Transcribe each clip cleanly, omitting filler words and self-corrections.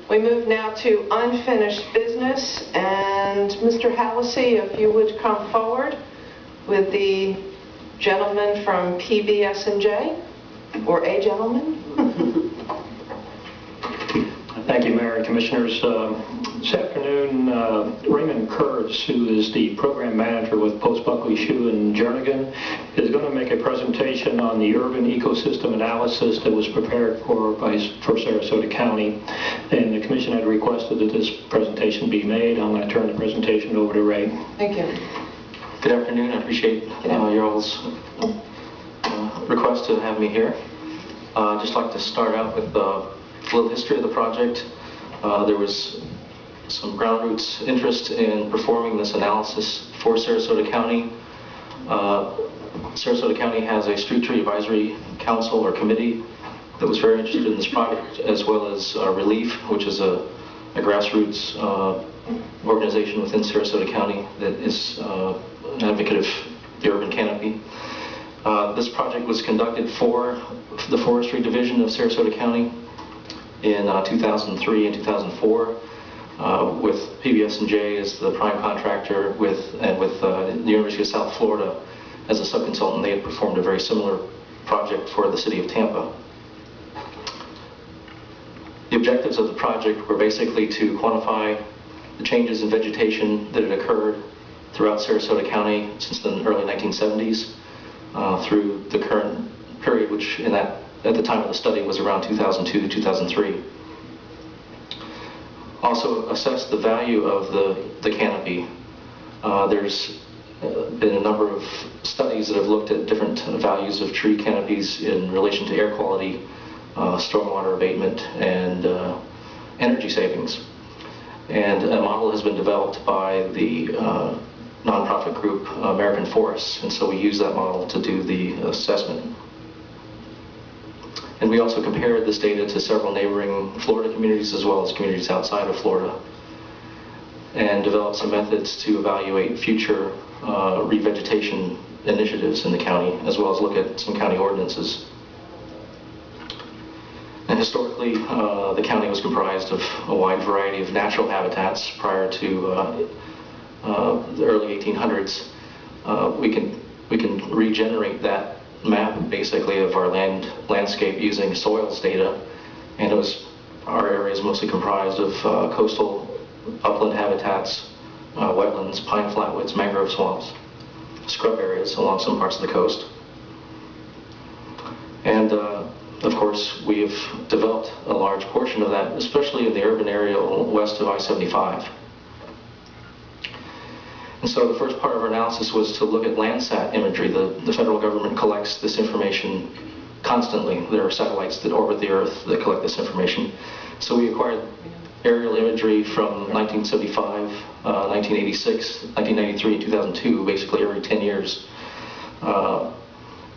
We move now to unfinished business, and Mr. Hallisey, if you would come forward with the gentleman from PBS&J, or a gentleman. Thank you, Mayor and Commissioners. This afternoon, Raymond Kurtz, who is the program manager with Post Buckley Shoe in Jernigan, is going to make a presentation on the urban ecosystem analysis that was prepared for Sarasota County. And the Commission had requested that this presentation be made. I'm going to turn the presentation over to Ray. Thank you. Good afternoon. I appreciate your all's request to have me here. I'd just like to start out with a little history of the project. There was some ground roots interest in performing this analysis for Sarasota County. Sarasota County has a street tree advisory council or committee that was very interested in this project, as well as Relief, which is a grassroots organization within Sarasota County that is an advocate of the urban canopy. This project was conducted for the Forestry Division of Sarasota County in 2003 and 2004, with PBS&J as the prime contractor, with the University of South Florida as a subconsultant. They had performed a very similar project for the city of Tampa. The objectives of the project were basically to quantify the changes in vegetation that had occurred throughout Sarasota County since the early 1970s through the current period, which at the time of the study was around 2002 to 2003. Also assess the value of the canopy. There's been a number of studies that have looked at different values of tree canopies in relation to air quality, stormwater abatement, and energy savings. And a model has been developed by the nonprofit group American Forests, and so we use that model to do the assessment. And we also compared this data to several neighboring Florida communities as well as communities outside of Florida, and developed some methods to evaluate future revegetation initiatives in the county, as well as look at some county ordinances. And historically, the county was comprised of a wide variety of natural habitats prior to the early 1800s. We can regenerate that map basically of our landscape using soils data, and our area is mostly comprised of coastal upland habitats, wetlands, pine flatwoods, mangrove swamps, scrub areas along some parts of the coast. And of course, we have developed a large portion of that, especially in the urban area west of I-75. And so the first part of our analysis was to look at Landsat imagery. The federal government collects this information constantly. There are satellites that orbit the Earth that collect this information. So we acquired aerial imagery from 1975, 1986, 1993, and 2002, basically every 10 years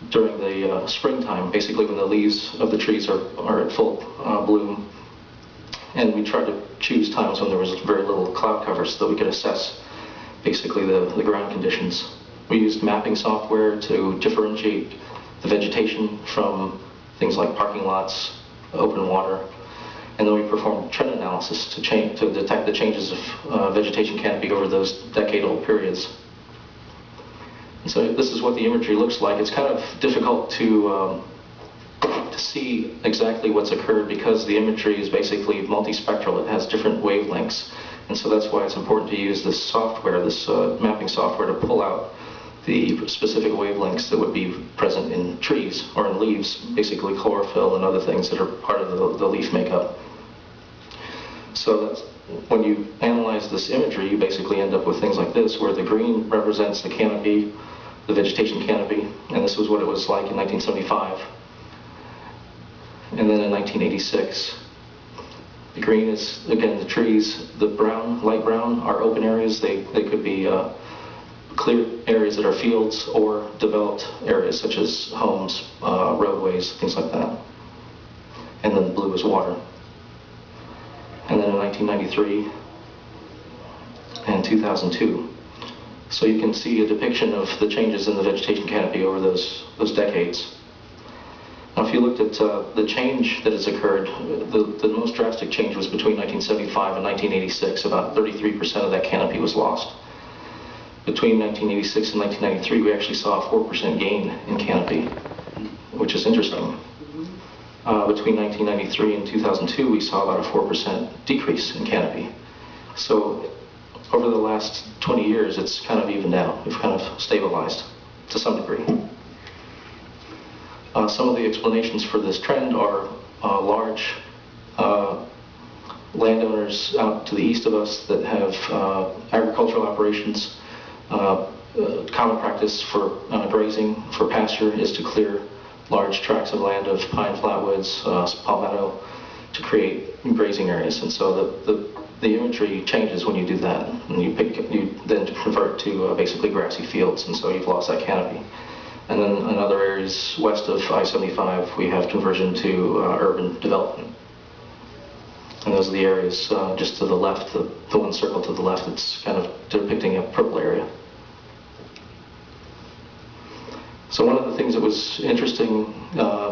during the springtime, basically when the leaves of the trees are at full bloom. And we tried to choose times when there was very little cloud cover so that we could assess basically the ground conditions. We used mapping software to differentiate the vegetation from things like parking lots, open water, and then we performed trend analysis to detect the changes of vegetation canopy over those decadal periods. And so this is what the imagery looks like. It's kind of difficult to see exactly what's occurred because the imagery is basically multispectral. It has different wavelengths. And so that's why it's important to use this software, this mapping software, to pull out the specific wavelengths that would be present in trees or in leaves, basically chlorophyll and other things that are part of the leaf makeup. So when you analyze this imagery, you basically end up with things like this, where the green represents the canopy, the vegetation canopy, and this was what it was like in 1975. And then in 1986. The green is, again, the trees. The brown, light brown, are open areas. They could be clear areas that are fields or developed areas such as homes, roadways, things like that. And then the blue is water. And then in 1993 and 2002. So you can see a depiction of the changes in the vegetation canopy over those decades. Now If you looked at the change that has occurred, the most drastic change was between 1975 and 1986. About 33% of that canopy was lost. Between 1986 and 1993, we actually saw a 4% gain in canopy, which is interesting. Between 1993 and 2002, we saw about a 4% decrease in canopy. So over the last 20 years, it's kind of evened out. We've kind of stabilized to some degree. Some of the explanations for this trend are large landowners out to the east of us that have agricultural operations. Common practice for grazing, for pasture, is to clear large tracts of land of pine flatwoods, palmetto, to create grazing areas. And so the imagery changes when you do that. And you then convert to basically grassy fields, and so you've lost that canopy. And then in other areas west of I-75, we have conversion to urban development. And those are the areas just to the left, the one circle to the left, it's kind of depicting a purple area. So one of the things that was interesting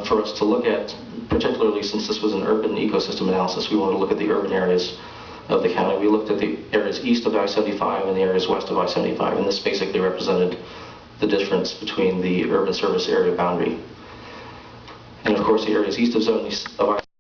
for us to look at, particularly since this was an urban ecosystem analysis, we wanted to look at the urban areas of the county. We looked at the areas east of I-75 and the areas west of I-75, and this basically represented the difference between the urban service area boundary. And of course, the areas east of I-75